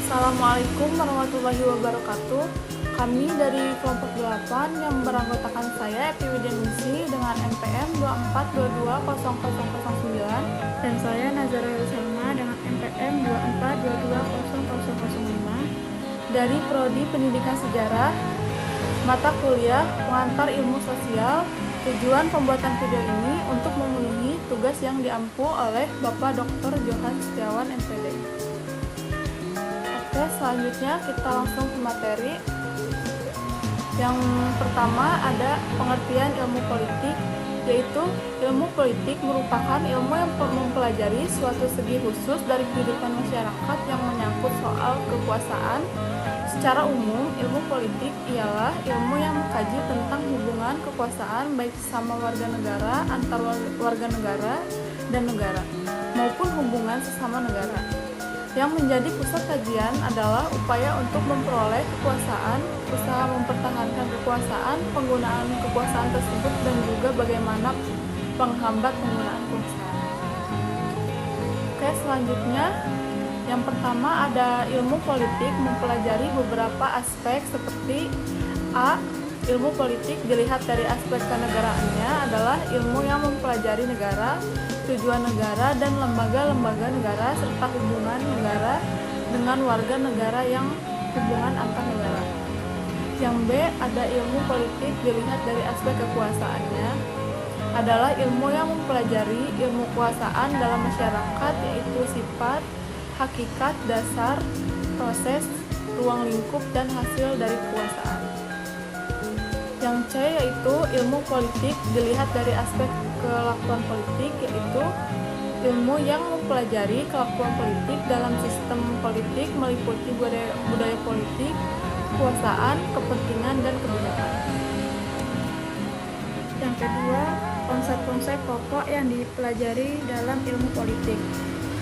Assalamualaikum warahmatullahi wabarakatuh. Kami dari kelompok 8 yang beranggotakan saya Epi Widyaningsi dengan NPM 24220009 dan saya Nazara Salma dengan NPM 24220005 dari Prodi Pendidikan Sejarah, mata kuliah Pengantar Ilmu Sosial. Tujuan pembuatan video ini untuk memenuhi tugas yang diampu oleh Bapak Dr. Johan Setiawan MPD. Oke, selanjutnya kita langsung ke materi. Yang pertama ada pengertian ilmu politik, yaitu ilmu politik merupakan ilmu yang mempelajari suatu segi khusus dari kehidupan masyarakat yang menyangkut soal kekuasaan. Secara umum, ilmu politik ialah ilmu yang mengkaji tentang hubungan kekuasaan baik sesama warga negara, antar warga negara dan negara, maupun hubungan sesama negara. Yang menjadi pusat kajian adalah upaya untuk memperoleh kekuasaan, usaha mempertahankan kekuasaan, penggunaan kekuasaan tersebut, dan juga bagaimana penghambat penggunaan kekuasaan. Oke, selanjutnya yang pertama ada ilmu politik mempelajari beberapa aspek seperti A. Ilmu politik dilihat dari aspek kenegaraannya adalah ilmu yang mempelajari negara, tujuan negara dan lembaga-lembaga negara serta hubungan negara dengan warga negara yang hubungan antar negara. Yang B, ada ilmu politik dilihat dari aspek kekuasaannya adalah ilmu yang mempelajari ilmu kekuasaan dalam masyarakat, yaitu sifat, hakikat, dasar, proses, ruang lingkup, dan hasil dari kekuasaan. Yang C yaitu ilmu politik dilihat dari aspek kelakuan politik, yaitu ilmu yang mempelajari kelakuan politik dalam sistem politik meliputi budaya politik, kekuasaan, kepentingan, dan kebijakan. Yang kedua, konsep-konsep pokok yang dipelajari dalam ilmu politik.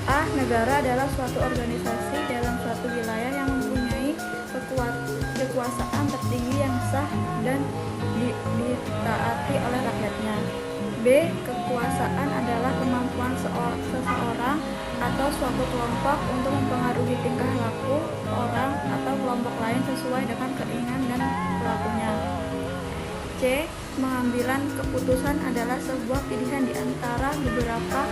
A. Negara adalah suatu organisasi dalam suatu wilayah yang mempunyai kekuasaan tertinggi yang sah dan ditaati oleh rakyatnya. B. Kekuasaan adalah kemampuan seseorang atau suatu kelompok untuk mempengaruhi tingkah laku orang atau kelompok lain sesuai dengan keinginan dan perilakunya. C. Pengambilan keputusan adalah sebuah pilihan di antara beberapa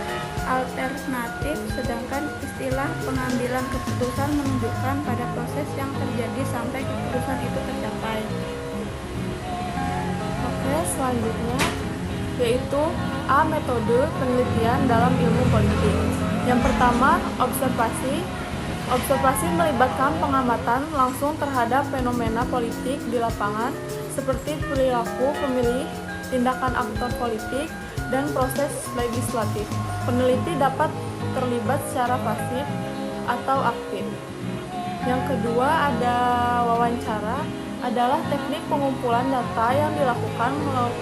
alternatif, sedangkan istilah pengambilan keputusan menunjukkan pada proses yang terjadi sampai keputusan itu tercapai. Oke, selanjutnya yaitu A. Metode penelitian dalam ilmu politik. Yang pertama, observasi. Observasi melibatkan pengamatan langsung terhadap fenomena politik di lapangan seperti perilaku pemilih, tindakan aktor politik, dan proses legislatif. Peneliti dapat terlibat secara pasif atau aktif. Yang kedua ada wawancara, adalah teknik pengumpulan data yang dilakukan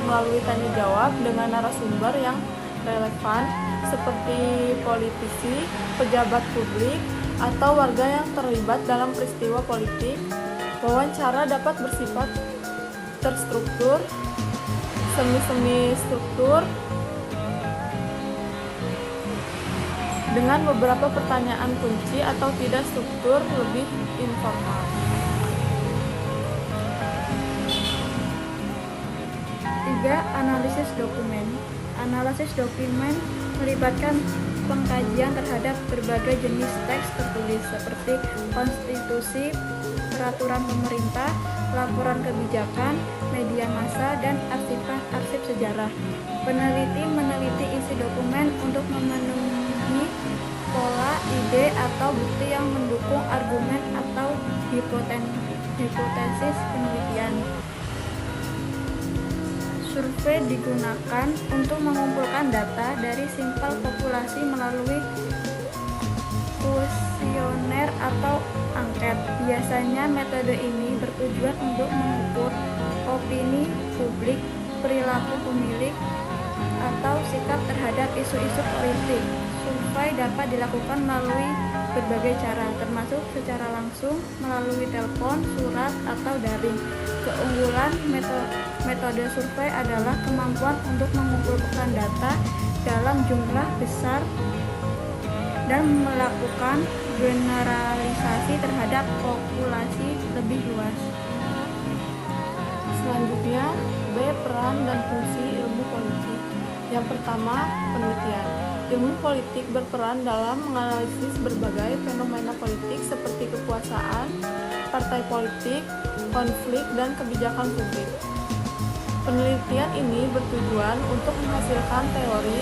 melalui tanya jawab dengan narasumber yang relevan seperti politisi, pejabat publik, atau warga yang terlibat dalam peristiwa politik. Wawancara dapat bersifat terstruktur, semi struktur, dengan beberapa pertanyaan kunci, atau tidak struktur, lebih informal. 3. Analisis dokumen. Analisis dokumen melibatkan pengkajian terhadap berbagai jenis teks tertulis seperti konstitusi, peraturan pemerintah, laporan kebijakan, media massa, dan arsip sejarah. Peneliti meneliti isi dokumen untuk memenuhi pola, ide, atau bukti yang mendukung argumen atau hipotesis penelitian. Survei digunakan untuk mengumpulkan data dari sampel populasi melalui kuesioner atau angket. Biasanya metode ini bertujuan untuk mengukur opini publik, perilaku pemilih, atau sikap terhadap isu-isu politik. Survei dapat dilakukan melalui berbagai cara, termasuk secara langsung, melalui telepon, surat, atau daring. Keunggulan metode survei adalah kemampuan untuk mengumpulkan data dalam jumlah besar dan melakukan generalisasi terhadap populasi lebih luas. Selanjutnya, B. Peran dan fungsi ilmu politik. Yang pertama, penelitian. Ilmu politik berperan dalam menganalisis berbagai fenomena politik seperti kekuasaan, partai politik, konflik, dan kebijakan publik. Penelitian ini bertujuan untuk menghasilkan teori,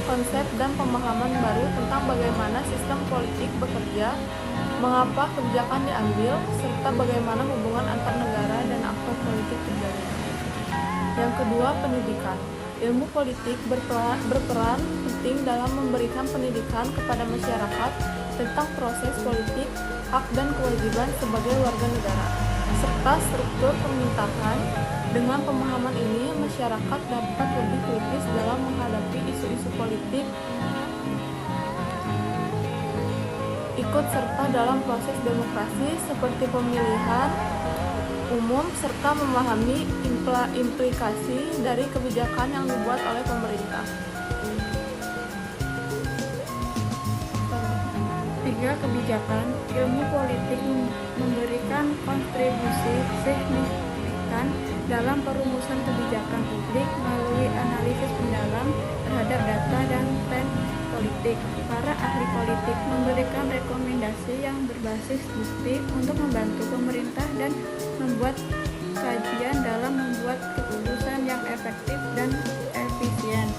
konsep, dan pemahaman baru tentang bagaimana sistem politik bekerja, mengapa kebijakan diambil, serta bagaimana hubungan antar negara dan aktor politik terjadi. Yang kedua, pendidikan. Ilmu politik berperan penting dalam memberikan pendidikan kepada masyarakat tentang proses politik, hak dan kewajiban sebagai warga negara, serta struktur pemerintahan. Dengan pemahaman ini, masyarakat dapat lebih kritis dalam menghadapi isu-isu politik, ikut serta dalam proses demokrasi seperti pemilihan umum, serta memahami implikasi dari kebijakan yang dibuat oleh pemerintah. 3. Kebijakan. Ilmu politik memberikan kontribusi signifikan dalam perumusan kebijakan publik melalui analisis mendalam terhadap data dan tren politik. Para ahli politik memberikan rekomendasi yang berbasis bukti untuk membantu pemerintah dan membuat kajian dalam membuat keputusan yang efektif dan efisien.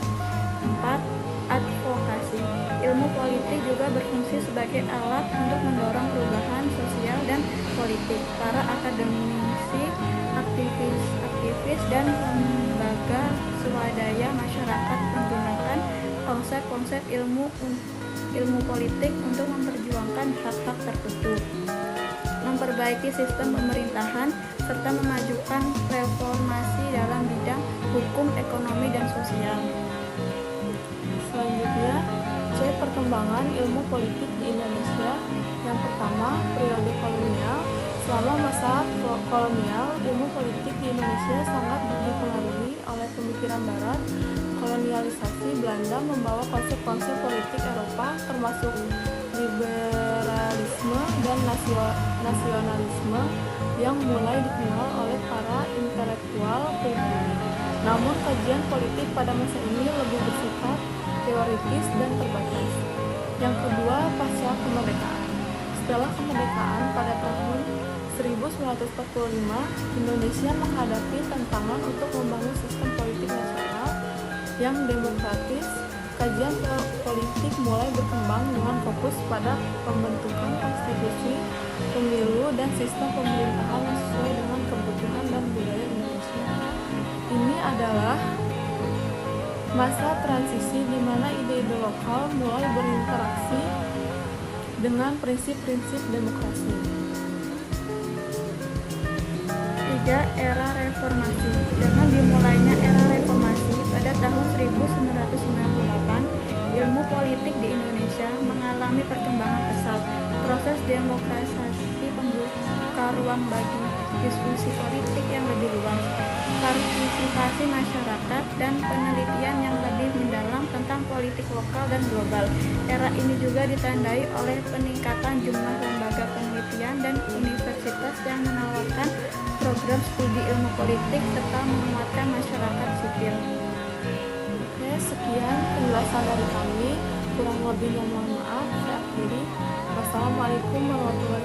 4. Advokasi. Ilmu politik juga berfungsi sebagai alat untuk mendorong perubahan sosial dan politik. Para akademisi, aktivis, dan lembaga swadaya masyarakat menggunakan konsep-konsep ilmu politik untuk memperjuangkan hak-hak tertentu, memperbaiki sistem pemerintahan, serta memajukan reformasi dalam bidang hukum, ekonomi, dan sosial. Selanjutnya, C. Perkembangan ilmu politik di Indonesia. Yang pertama, periode kolonial. Selama masa kolonial, ilmu politik di Indonesia sangat dipengaruhi oleh pemikiran Barat. Kolonialisasi Belanda membawa konsep-konsep politik Eropa, termasuk liberalisme dan nasionalisme yang mulai dikenal oleh para intelektual pribumi. Namun, kajian politik pada masa ini lebih bersifat teoritis dan terbatas. Yang kedua, pasca kemerdekaan. Setelah kemerdekaan pada tahun 1945, Indonesia menghadapi tantangan untuk membangun sistem politik nasional yang demokratis. Kajian politik mulai berkembang dengan fokus pada pembentukan konstitusi, pemilu, dan sistem pemerintahan yang sesuai dengan kebutuhan dan budaya Indonesia. Ini adalah masa transisi di mana ide-ide lokal mulai berinteraksi dengan prinsip-prinsip demokrasi. 3. Era reformasi. Dengan dimulainya era reformasi pada tahun 1998, ilmu politik di Indonesia mengalami perkembangan pesat. Proses demokratisasi membuka ruang bagi diskusi politik yang lebih luas, partisipasi masyarakat, dan penelitian yang lebih mendalam tentang politik lokal dan global. Era ini juga ditandai oleh peningkatan jumlah lembaga penelitian dan universitas yang menawarkan program studi ilmu politik serta menguatkan masyarakat sipil. Oke, sekian penjelasan dari kami. Kurang lebihnya mohon maaf. Saya akhiri. Wassalamualaikum warahmatullahi wabarakatuh.